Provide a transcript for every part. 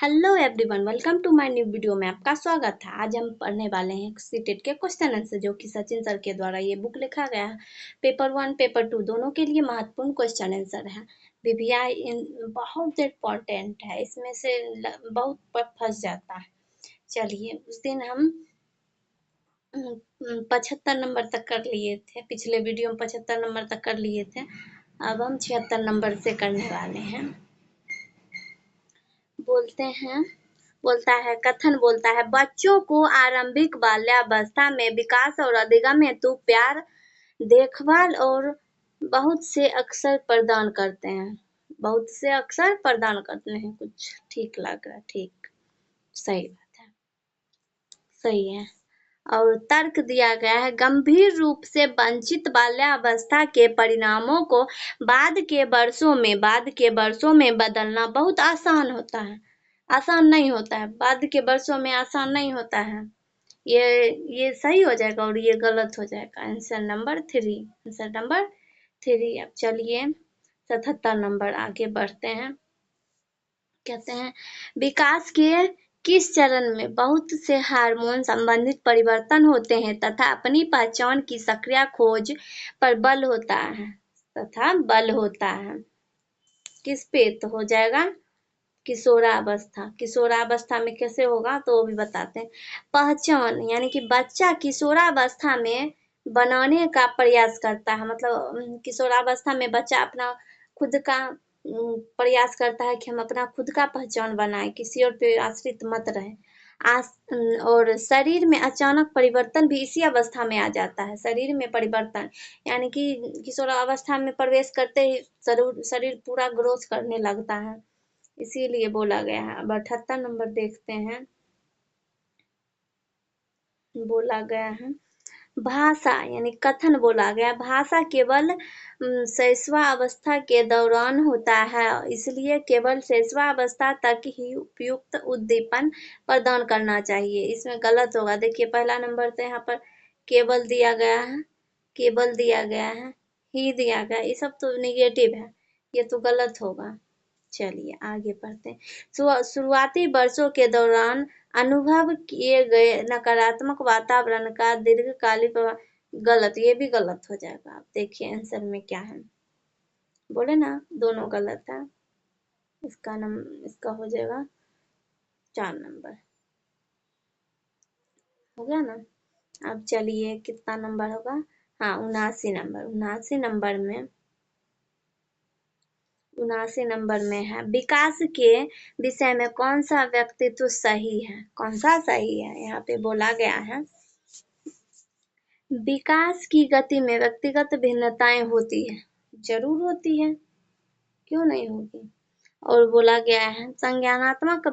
Hello everyone, welcome to my new video में आपका स्वागत है। आज हम पढ़ने वाले हैं सीटेट के क्वेश्चन आंसर, जो कि सचिन सर के द्वारा ये बुक लिखा गया है। पेपर 1 पेपर 2 दोनों के लिए महत्वपूर्ण क्वेश्चन आंसर है। बीबीआई बहुत इम्पोर्टेंट है, इसमें से बहुत फंस जाता है। चलिए, उस दिन हम 75 नंबर तक कर लिए थे, पिछले वीडियो में 75 नंबर तक कर लिए थे। अब हम 76 नंबर से करने वाले हैं। बोलता है कथन बोलता है, बच्चों को आरंभिक बाल्यावस्था में विकास और अधिगम हेतु प्यार, देखभाल और बहुत से अवसर प्रदान करते हैं। बहुत से अवसर प्रदान करते हैं। कुछ ठीक लग रहा है, ठीक, सही बात है, सही है। और तर्क दिया गया है, गंभीर रूप से वंचित बाल्यावस्था के परिणामों को बाद के वर्षों में बदलना बहुत आसान होता है। आसान नहीं होता है, बाद के वर्षों में आसान नहीं होता है। ये सही हो जाएगा और ये गलत हो जाएगा। Answer number 3। अब चलिए 77 नंबर आगे बढ़ते हैं। कहते हैं, विकास के किस चरण में बहुत से हार्मोन संबंधित परिवर्तन होते हैं तथा अपनी पहचान की सक्रिय खोज पर बल होता है किस पे? तो हो जाएगा किशोरावस्था में कैसे होगा तो वो भी बताते हैं। पहचान यानी कि बच्चा किशोरावस्था में बनाने का प्रयास करता है। मतलब किशोरावस्था में बच्चा अपना खुद का प्रयास करता है कि हम अपना खुद का पहचान बनाए, किसी और पे आश्रित मत रहे। और शरीर में अचानक परिवर्तन भी इसी अवस्था में आ जाता है। शरीर में परिवर्तन यानी कि किशोरावस्था में प्रवेश करते ही शरीर पूरा ग्रोथ करने लगता है, इसीलिए बोला गया है। अब 78 नंबर देखते हैं। बोला गया है, भाषा यानी कथन बोला गया, भाषा केवल शैशवावस्था के दौरान होता है, इसलिए केवल शैशवावस्था तक ही उपयुक्त उद्दीपन प्रदान करना चाहिए। इसमें गलत होगा। देखिए पहला नंबर तो यहाँ पर केवल दिया गया है, ही दिया गया, ये सब तो निगेटिव है, ये तो गलत होगा। चलिए आगे बढ़ते हैं। शुरुआती वर्षों के दौरान अनुभव किए गए नकारात्मक वातावरण का दीर्घकालिक प्रभाव, गलत, ये भी गलत हो जाएगा। आप देखिए आंसर में क्या है, बोले ना दोनों गलत है। इसका हो जाएगा 4 नंबर, हो गया ना। अब चलिए कितना नंबर होगा, हाँ 79 नंबर में है, विकास के विषय में कौन सा व्यक्तित्व सही है? कौन सा सही है? यहाँ पे बोला गया है, विकास की गति में व्यक्तिगत भिन्नताएं होती है, जरूर होती है, क्यों नहीं होगी। और बोला गया है, संज्ञानात्मक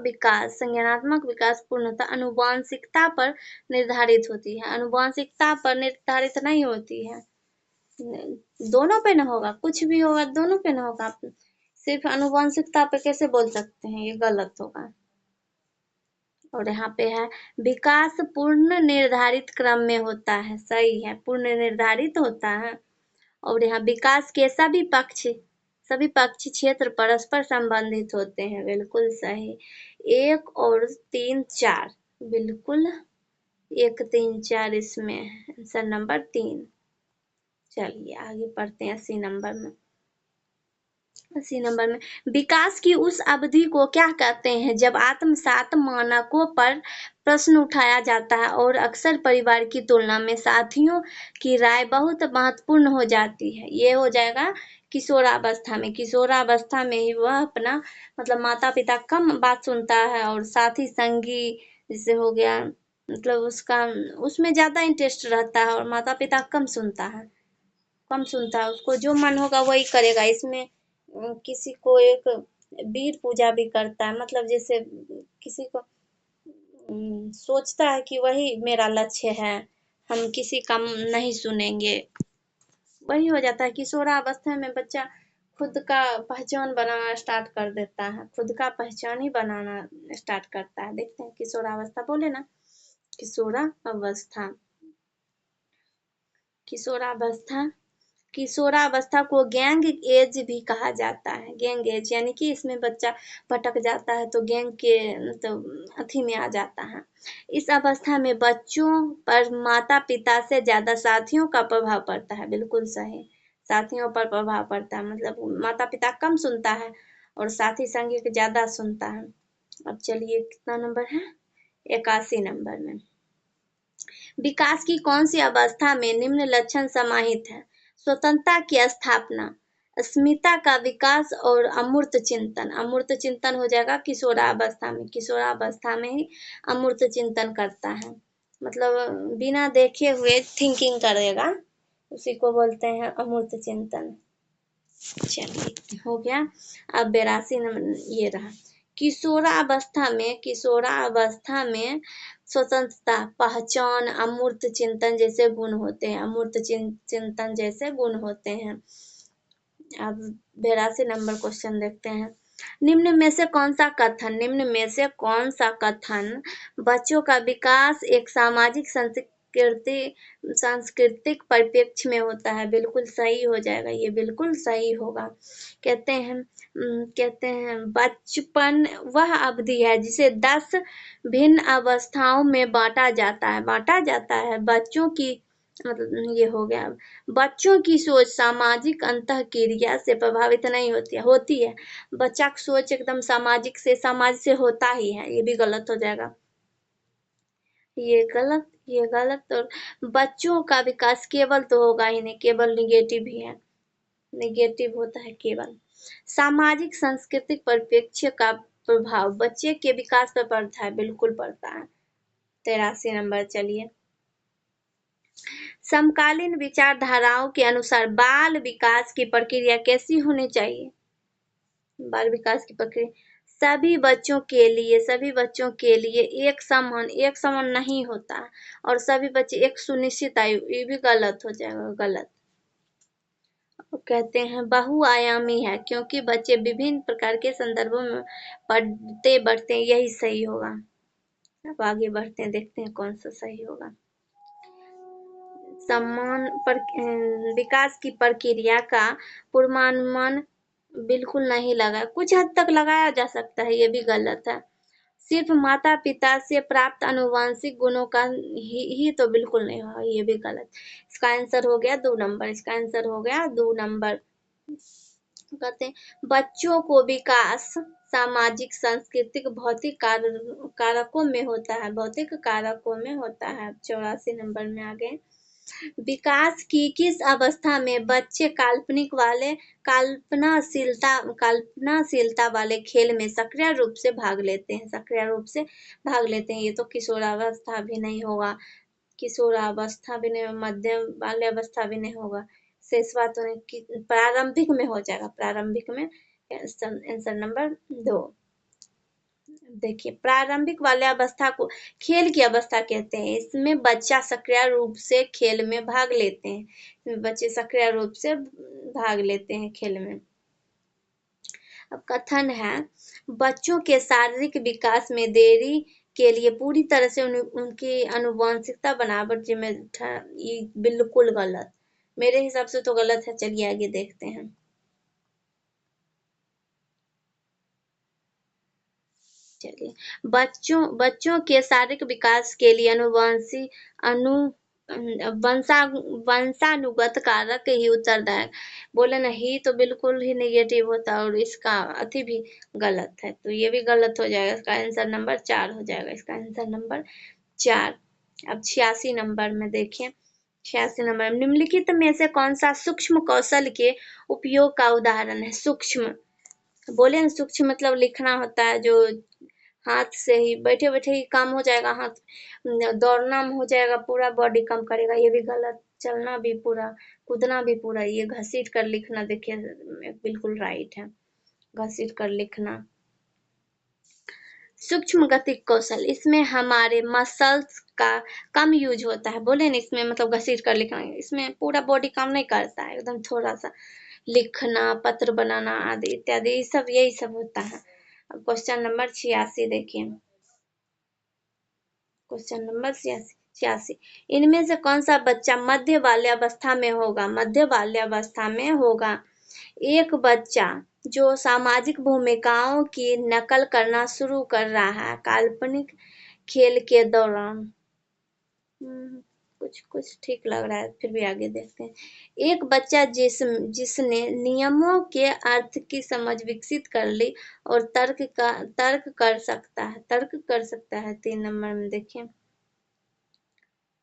विकास पूर्णतः आनुवंशिकता पर निर्धारित होती है, आनुवंशिकता पर निर्धारित नहीं होती है। दोनों पे न होगा, कुछ भी होगा दोनों पे न होगा। सिर्फ आनुवंशिकता पे कैसे बोल सकते हैं, ये गलत होगा। और यहाँ पे है, विकास पूर्ण निर्धारित क्रम में होता है, सही है, पूर्ण निर्धारित होता है। और यहाँ विकास के सभी पक्ष क्षेत्र परस्पर संबंधित होते हैं, बिल्कुल सही। 1 और 3 4, बिल्कुल 1 3 4 इसमें आंसर नंबर 3। चलिए आगे पढ़ते हैं 80 नंबर में, विकास की उस अवधि को क्या कहते हैं जब आत्मसात मानकों पर प्रश्न उठाया जाता है और अक्सर परिवार की तुलना में साथियों की राय बहुत महत्वपूर्ण हो जाती है। ये हो जाएगा किशोरावस्था में ही वह अपना मतलब माता पिता कम बात सुनता है और साथी संगी जैसे हो गया, मतलब उसमें ज्यादा इंटरेस्ट रहता है और माता पिता कम सुनता है, उसको जो मन होगा वही करेगा। इसमें किसी को एक वीर पूजा भी करता है, मतलब जैसे किसी को सोचता है कि वही मेरा लक्ष्य है, हम किसी का नहीं सुनेंगे, वही हो जाता है। किशोरावस्था में बच्चा खुद का पहचान बनाना स्टार्ट कर देता है, खुद का पहचान ही बनाना स्टार्ट करता है। देखते हैं किशोरावस्था, बोले ना किशोरावस्था किशोरावस्था को गैंग एज भी कहा जाता है। गैंग एज यानी कि इसमें बच्चा भटक जाता है तो गैंग के मतलब अथी में आ जाता है। इस अवस्था में बच्चों पर माता पिता से ज्यादा साथियों का प्रभाव पड़ता है। बिल्कुल सही, साथियों पर प्रभाव पड़ता है, मतलब माता पिता कम सुनता है और साथी संगी के ज्यादा सुनता है। अब चलिए कितना नंबर है, 81 नंबर में। विकास की कौन सी अवस्था में निम्न लक्षण समाहित है? स्वतंत्रता की स्थापना, अस्मिता का विकास और अमूर्त चिंतन। अमूर्त चिंतन हो जाएगा किशोरावस्था में। किशोरावस्था में ही अमूर्त चिंतन करता है, मतलब बिना देखे हुए थिंकिंग करेगा, उसी को बोलते हैं अमूर्त चिंतन। चलिए हो गया। अब 82 नंबर ये रहा। किशोरावस्था में स्वतंत्रता, पहचान, अमूर्त चिंतन जैसे गुण होते हैं। अमूर्त चिंतन जैसे गुण होते हैं। अब 82 नंबर क्वेश्चन देखते हैं। निम्न में से कौन सा कथन बच्चों का विकास एक सामाजिक सांस्कृतिक परिप्रेक्ष्य में होता है? बिल्कुल सही हो जाएगा, ये बिल्कुल सही होगा। कहते हैं बचपन वह अवधि है जिसे 10 भिन्न अवस्थाओं में बांटा जाता है। बच्चों की मतलब ये हो गया। बच्चों की सोच सामाजिक अंतःक्रिया से प्रभावित नहीं होती है। बच्चा की सोच एकदम समाज से होता ही है, ये भी गलत हो जाएगा। ये गलत। और बच्चों का विकास केवल तो होगा ही नहीं, केवल निगेटिव ही है, निगेटिव होता है केवल। सामाजिक सांस्कृतिक परिप्रेक्ष्य का प्रभाव बच्चे के विकास पर पड़ता है, बिल्कुल पड़ता है। 83 नंबर। चलिए, समकालीन विचारधाराओं के अनुसार बाल विकास की प्रक्रिया कैसी होनी चाहिए? बाल विकास की प्रक्रिया सभी बच्चों के लिए एक समान नहीं होता और सभी बच्चे एक सुनिश्चित आयु, ये भी गलत हो जाएगा, गलत। कहते हैं बहुआयामी है क्योंकि बच्चे विभिन्न प्रकार के संदर्भों में पढ़ते बढ़ते, यही सही होगा। अब आगे बढ़ते हैं, देखते हैं कौन सा सही होगा। विकास की प्रक्रिया का पूर्वानुमान बिल्कुल नहीं लगा, कुछ हद तक लगाया जा सकता है, ये भी गलत है। सिर्फ माता पिता से प्राप्त अनुवांशिक गुणों का ही तो बिल्कुल नहीं होगा, ये भी गलत। इसका आंसर हो गया 2 नंबर। इसका आंसर हो गया 2 नंबर। कहते हैं बच्चों को विकास सामाजिक, सांस्कृतिक, भौतिक कारकों में होता है, भौतिक कारकों में होता है। 84 नंबर में आ गए। विकास की किस अवस्था में बच्चे कल्पनाशीलता वाले खेल में सक्रिय रूप से भाग लेते हैं? ये तो किशोरावस्था भी नहीं होगा, किशोरावस्था भी नहीं, मध्यम बाल्यावस्था भी नहीं होगा, शेषवा तो नहीं, प्रारंभिक में हो जाएगा। प्रारंभिक में आंसर नंबर 2। देखिए, प्रारंभिक वाले अवस्था को खेल की अवस्था कहते हैं। इसमें बच्चा सक्रिय रूप से खेल में भाग लेते हैं, बच्चे सक्रिय रूप से भाग लेते हैं खेल में। अब कथन है बच्चों के शारीरिक विकास में देरी के लिए पूरी तरह से उनकी आनुवंशिकता बनावट जिम्मेदार, ये बिल्कुल गलत, मेरे हिसाब से तो गलत है। चलिए आगे देखते हैं। चलिए, बच्चों के शारीरिक विकास के लिए वंशानुगत कारक ही उत्तरदायक। बोले ना, ही तो बिल्कुल ही निगेटिव होता है और इसका अति भी गलत है, तो ये भी गलत हो जाएगा। इसका आंसर नंबर 4 हो जाएगा। इसका आंसर नंबर 4। अब 86 नंबर में देखें। 86 नंबर, निम्नलिखित में से कौन सा सूक्ष्म कौशल के उपयोग का उदाहरण है? सूक्ष्म बोले ना, सूक्ष्म मतलब लिखना होता है, जो हाथ से ही बैठे बैठे ही काम हो जाएगा, हाथ दौड़ना हो जाएगा, पूरा बॉडी काम करेगा, ये भी गलत। चलना भी पूरा, कूदना भी पूरा, ये घसीट कर लिखना, देखिए बिल्कुल राइट है, घसीट कर लिखना। सूक्ष्म गतिक कौशल, इसमें हमारे मसल्स का कम यूज होता है। बोले ना, इसमें मतलब घसीट कर लिखना, इसमें पूरा बॉडी काम नहीं करता है, एकदम थोड़ा सा लिखना, पत्र बनाना आदि इत्यादि, यही सब होता है। क्वेश्चन नंबर 86 देखिए। Question number 86, 86। इनमें से कौन सा बच्चा मध्य बाल्यावस्था में होगा? मध्य बाल्यावस्था में होगा एक बच्चा जो सामाजिक भूमिकाओं की नकल करना शुरू कर रहा है काल्पनिक खेल के दौरान। कुछ कुछ ठीक लग रहा है, फिर भी आगे देखते हैं। एक बच्चा जिसने नियमों के अर्थ की समझ विकसित कर ली और तर्क कर सकता है, 3 नंबर में देखिए।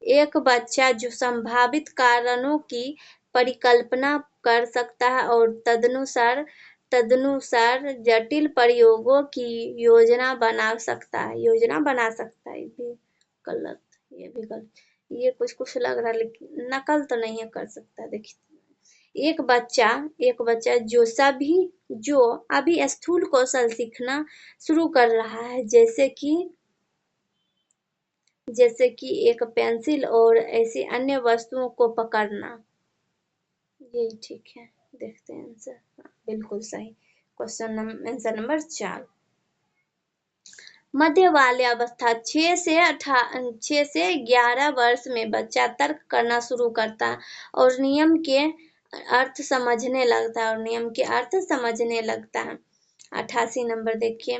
एक बच्चा जो संभावित कारणों की परिकल्पना कर सकता है और तदनुसार जटिल प्रयोगों की योजना बना सकता है। ये भी गलत, ये भी गलत। ये कुछ लग रहा है, लेकिन नकल तो नहीं कर सकता। देखिए, एक बच्चा जो अभी स्थूल कौशल सीखना शुरू कर रहा है, जैसे कि एक पेंसिल और ऐसी अन्य वस्तुओं को पकड़ना। यही ठीक है, देखते हैं आंसर। बिल्कुल सही। Answer number 4। मध्य बाल्यावस्था 6 से 11 वर्ष में बच्चा तर्क करना शुरू करता है और नियम के अर्थ समझने लगता है। 88 नंबर देखिए।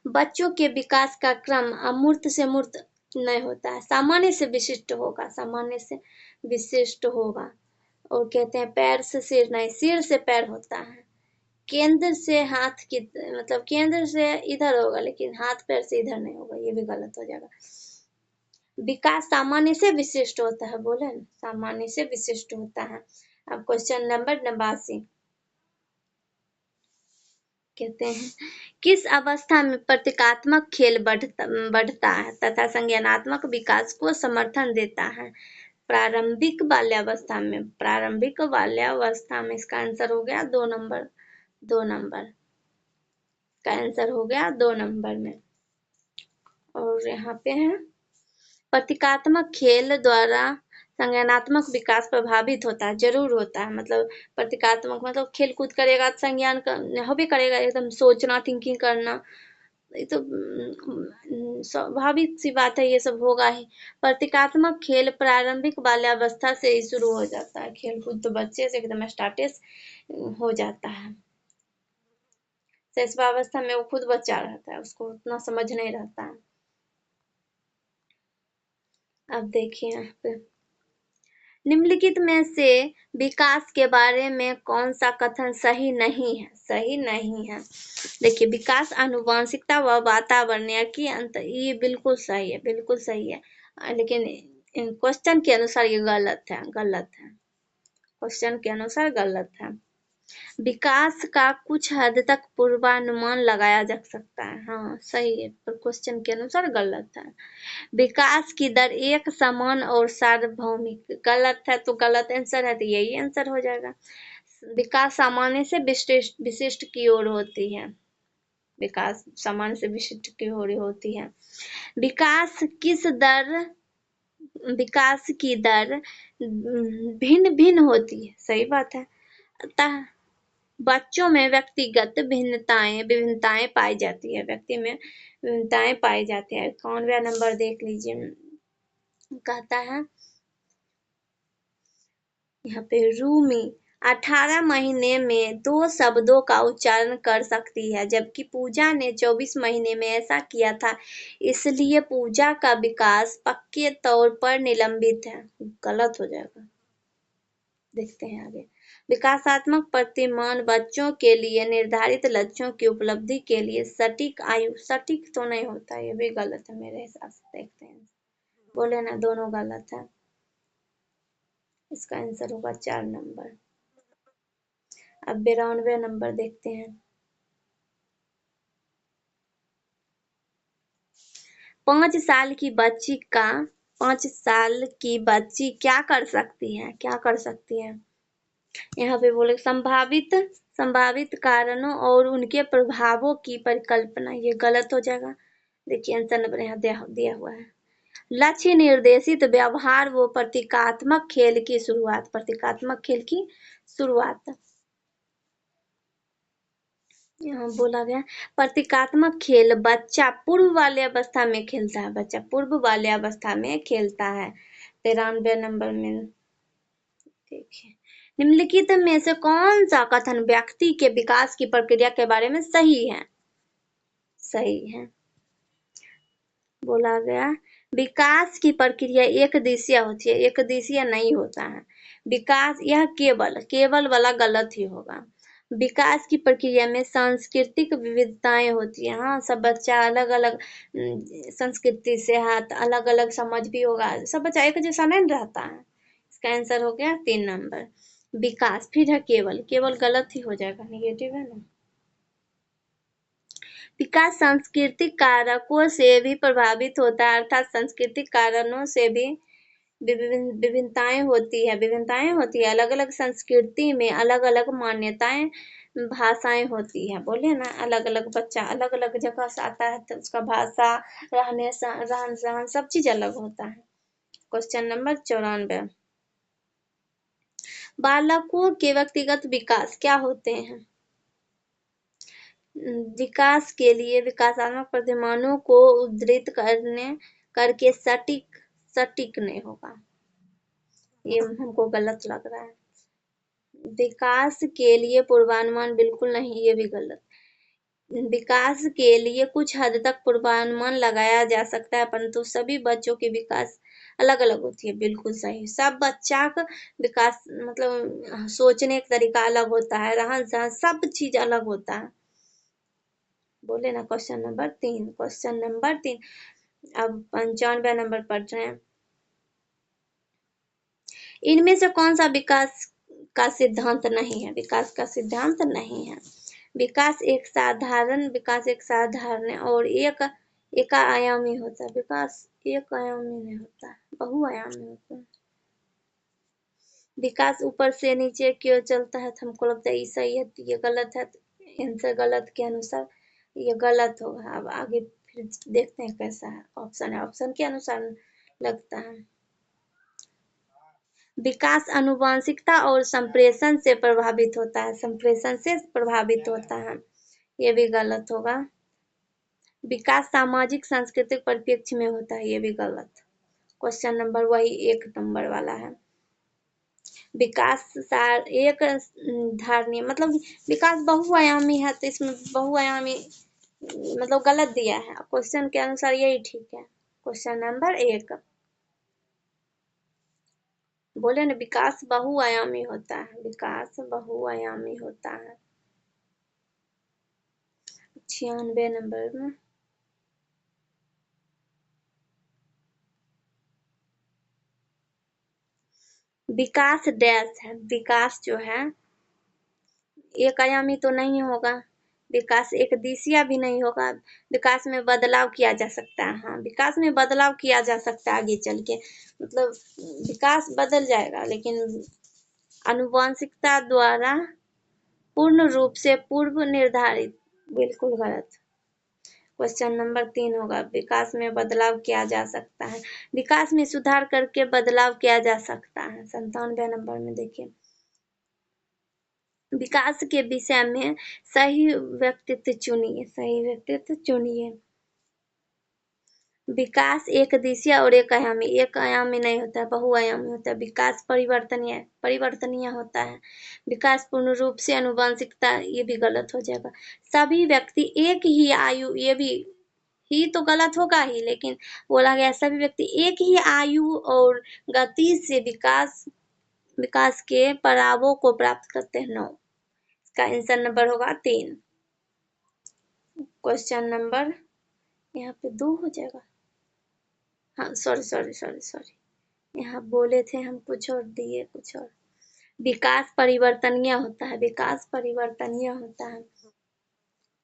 बच्चों के विकास का क्रम अमूर्त से मूर्त नहीं होता है, सामान्य से विशिष्ट होगा। और कहते हैं पैर से सिर नहीं, सिर से पैर होता है। केंद्र से हाथ की मतलब केंद्र से इधर होगा, लेकिन हाथ पैर से इधर नहीं होगा, ये भी गलत हो जाएगा। विकास सामान्य से विशिष्ट होता है, बोले ना, सामान्य से विशिष्ट होता है। अब क्वेश्चन नंबर 89 कहते हैं, किस अवस्था में प्रतीकात्मक खेल बढ़ता है तथा संज्ञानात्मक विकास को समर्थन देता है? प्रारंभिक बाल्यावस्था में इसका आंसर हो गया 2 नंबर। 2 नंबर का आंसर हो गया 2 नंबर में। और यहाँ पे है, प्रतीकात्मक खेल द्वारा संज्ञानात्मक विकास प्रभावित होता है, जरूर होता है। मतलब प्रतीकात्मक मतलब खेल कूद करेगा तो संज्ञान होबे करेगा, एकदम सोचना, थिंकिंग करना, ये तो स्वाभाविक सी बात है, ये सब होगा ही। प्रतीकात्मक खेल प्रारंभिक बाल्यावस्था से ही शुरू हो जाता है। खेल कूद तो बच्चे से एकदम स्टार्टेस हो जाता है। शैशवावस्था में वो खुद बच्चा रहता है, उसको उतना समझ नहीं रहता है। अब देखिए यहाँ पे, निम्नलिखित में से विकास के बारे में कौन सा कथन सही नहीं है? देखिए, विकास आनुवंशिकता व वातावरणीय की अंतर, ये बिल्कुल सही है, लेकिन क्वेश्चन के अनुसार ये गलत है। क्वेश्चन के अनुसार गलत है। विकास का कुछ हद तक पूर्वानुमान लगाया जा सकता है, हाँ सही है, पर क्वेश्चन के अनुसार गलत है। विकास की दर एक समान और सार्वभौमिक, गलत है, तो गलत आंसर है, तो यही आंसर हो जाएगा। विकास सामान्य से विशिष्ट की ओर होती है। विकास सामान्य से विशिष्ट की ओर होती है। विकास की दर भिन्न भिन्न होती है, सही बात है। अतः बच्चों में व्यक्तिगत विभिन्नताएं पाई जाती है, व्यक्ति में विभिन्नताएं पाई जाती है। 91 नंबर देख लीजिए, कहता है यहाँ पे, रूमी 18 महीने में 2 शब्दों का उच्चारण कर सकती है, जबकि पूजा ने 24 महीने में ऐसा किया था, इसलिए पूजा का विकास पक्के तौर पर निलंबित है। गलत हो जाएगा, देखते हैं आगे। विकासात्मक प्रतिमान बच्चों के लिए निर्धारित लक्ष्यों की उपलब्धि के लिए सटीक तो नहीं होता, ये भी गलत है मेरे हिसाब से। देखते हैं, बोले ना दोनों गलत है, इसका आंसर होगा 4 नंबर। अब 92 नंबर देखते हैं। 5 साल की बच्ची क्या कर सकती है? यहाँ पे बोले संभावित कारणों और उनके प्रभावों की परिकल्पना, ये गलत हो जाएगा। देखिए आंसर नंबर यहाँ दिया हुआ है। लक्ष्य निर्देशित व्यवहार व प्रतीकात्मक खेल की शुरुआत। यहाँ बोला गया प्रतीकात्मक खेल बच्चा पूर्व बाल्यावस्था में खेलता है, बच्चा पूर्व बाल्यावस्था में खेलता है। 93 नंबर में देखिए, निम्नलिखित में से कौन सा कथन व्यक्ति के विकास की प्रक्रिया के बारे में सही है? सही है। बोला गया विकास की प्रक्रिया एक दिशीय होती है, एक दिशीय नहीं होता है विकास, यह केवल वाला गलत ही होगा। विकास की प्रक्रिया में सांस्कृतिक विविधताएं होती है। हाँ, सब बच्चा अलग अलग संस्कृति से है, अलग अलग समझ भी होगा, सब बच्चा एक जैसा नहीं रहता है। इसका आंसर हो गया 3 नंबर विकास। फिर है केवल गलत ही हो जाएगा, निगेटिव है ना। विकास सांस्कृतिक कारकों से भी प्रभावित होता है, अर्थात सांस्कृतिक कारणों से भी विभिन्नताएं होती है। अलग अलग संस्कृति में अलग अलग मान्यताएं भाषाएं होती है। बोले ना, अलग अलग बच्चा अलग अलग जगह से आता है तो उसका भाषा, रहन सहन सब चीज अलग होता है। क्वेश्चन नंबर 94 बालकों के व्यक्तिगत विकास क्या होते हैं? विकास के लिए विकासात्मक प्रतिमानों को उद्धृत करके सटीक नहीं होगा, ये हमको गलत लग रहा है। विकास के लिए पूर्वानुमान बिल्कुल नहीं, ये भी गलत। विकास के लिए कुछ हद तक पूर्वानुमान लगाया जा सकता है, परंतु सभी बच्चों की विकास अलग अलग होती है। बिल्कुल सही। सब बच्चा का विकास मतलब सोचने का तरीका अलग होता है, रहन सहन सब चीज अलग होता है। बोले ना, क्वेश्चन नंबर 3 अब 95 नंबर पढ़ रहे हैं। इनमें से कौन सा विकास का सिद्धांत नहीं है? विकास का सिद्धांत नहीं है। विकास एक साधारण और एक आयामी होता है। विकास एक आयामी नहीं होता, बहुआयामी होता है। विकास ऊपर से नीचे क्यों चलता है तो हमको लगता है ये सही है, ये गलत है। आंसर गलत के अनुसार ये गलत होगा। अब आगे फिर देखते हैं कैसा है। ऑप्शन के अनुसार लगता है। विकास आनुवंशिकता और संप्रेषण से प्रभावित होता है, संप्रेषण से प्रभावित होता है, ये भी गलत होगा। विकास सामाजिक सांस्कृतिक परिप्रेक्ष्य में होता है, ये भी गलत। क्वेश्चन नंबर वही 1 नंबर वाला है। विकास एक धारणीय मतलब विकास बहुआयामी है, तो इसमें बहुआयामी मतलब गलत दिया है। क्वेश्चन के अनुसार यही ठीक है। क्वेश्चन नंबर 1 बोले ना, विकास बहुआयामी होता है, विकास बहुआयामी होता है। 96 नंबर में विकास डैश है। विकास जो है एक आयामी तो नहीं होगा, विकास एक दिशीय भी नहीं होगा। विकास में बदलाव किया जा सकता है। हाँ, विकास में बदलाव किया जा सकता है आगे चल के, मतलब विकास बदल जाएगा, लेकिन आनुवंशिकता द्वारा पूर्ण रूप से पूर्व निर्धारित, बिल्कुल गलत। क्वेश्चन नंबर 3 होगा विकास में बदलाव किया जा सकता है, विकास में सुधार करके बदलाव किया जा सकता है। 97 नंबर में देखिए, विकास के विषय में सही व्यक्तित्व चुनिए। विकास एक दिशीय और एक आयामी नहीं होता है, बहुआयामी होता है। विकास परिवर्तनीय होता है। विकास पूर्ण रूप से आनुवंशिकता, ये भी गलत हो जाएगा। सभी व्यक्ति एक ही आयु, ये भी ही तो गलत होगा ही, लेकिन बोला गया सभी व्यक्ति एक ही आयु और गति से विकास के पड़ावों को प्राप्त करते हैं। 9 इसका आंसर नंबर होगा 3। क्वेश्चन नंबर यहाँ पे 2 हो जाएगा। हाँ, सॉरी, यहाँ बोले थे हम कुछ और, दिए कुछ और। विकास परिवर्तनीय होता है, विकास परिवर्तनीय होता है।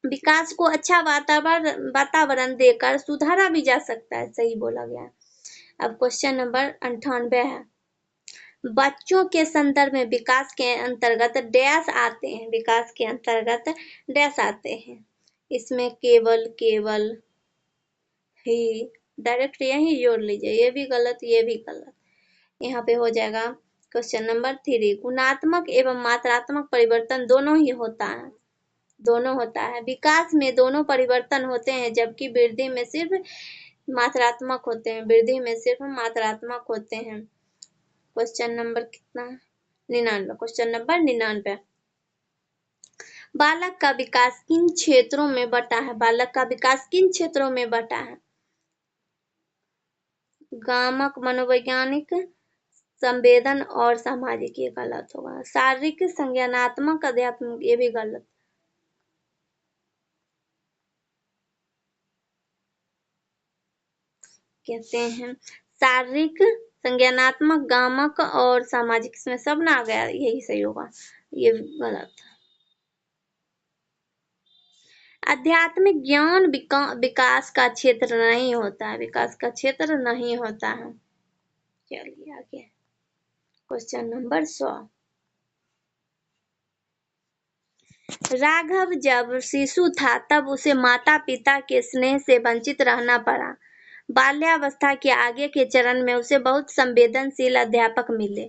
विकास को अच्छा वातावरण देकर सुधारा भी जा सकता है, सही बोला गया। अब क्वेश्चन नंबर 98 है। बच्चों के संदर्भ में विकास के अंतर्गत डैश आते हैं, विकास के अंतर्गत डैश आते हैं। इसमें केवल ही, डायरेक्ट यही जोड़ लीजिए, ये भी गलत, ये भी गलत। यहाँ पे हो जाएगा क्वेश्चन नंबर 3 गुणात्मक एवं मात्रात्मक परिवर्तन दोनों ही होता है। दोनों होता है। विकास में दोनों परिवर्तन होते हैं, जबकि वृद्धि में सिर्फ मात्रात्मक होते हैं। वृद्धि में सिर्फ मात्रात्मक होते हैं। क्वेश्चन नंबर कितना? 99। Question number 99। बालक का विकास किन क्षेत्रों में बटा है? बालक का विकास किन क्षेत्रों में बटा है? गामक, मनोवैज्ञानिक, संवेदन और सामाजिक। ये गलत होगा। शारीरिक, संज्ञानात्मक, अध्यात्मिक। ये भी गलत। कहते हैं शारीरिक, संज्ञानात्मक, गामक और सामाजिक। इसमें सब ना आ गया, यही सही होगा। ये गलत। आध्यात्मिक ज्ञान विकास का क्षेत्र नहीं होता है। विकास का क्षेत्र नहीं होता है। चलिए आगे। Question number 100। राघव जब शिशु था तब उसे माता पिता के स्नेह से वंचित रहना पड़ा। बाल्यावस्था के आगे के चरण में उसे बहुत संवेदनशील अध्यापक मिले,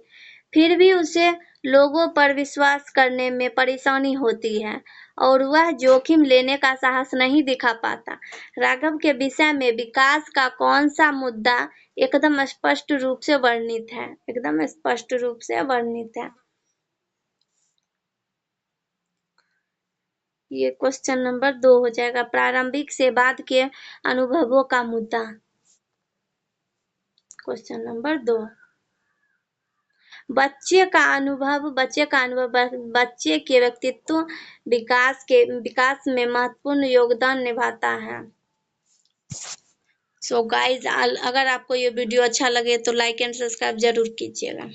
फिर भी उसे लोगों पर विश्वास करने में परेशानी होती है और वह जोखिम लेने का साहस नहीं दिखा पाता। राघव के विषय में विकास का कौन सा मुद्दा एकदम स्पष्ट रूप से वर्णित है? एकदम स्पष्ट रूप से वर्णित है। ये क्वेश्चन नंबर 2 हो जाएगा। प्रारंभिक से बाद के अनुभवों का मुद्दा। Question number 2। बच्चे का अनुभव बच्चे के व्यक्तित्व विकास में महत्वपूर्ण योगदान निभाता है। सो गाइज, अगर आपको ये वीडियो अच्छा लगे तो लाइक एंड सब्सक्राइब जरूर कीजिएगा।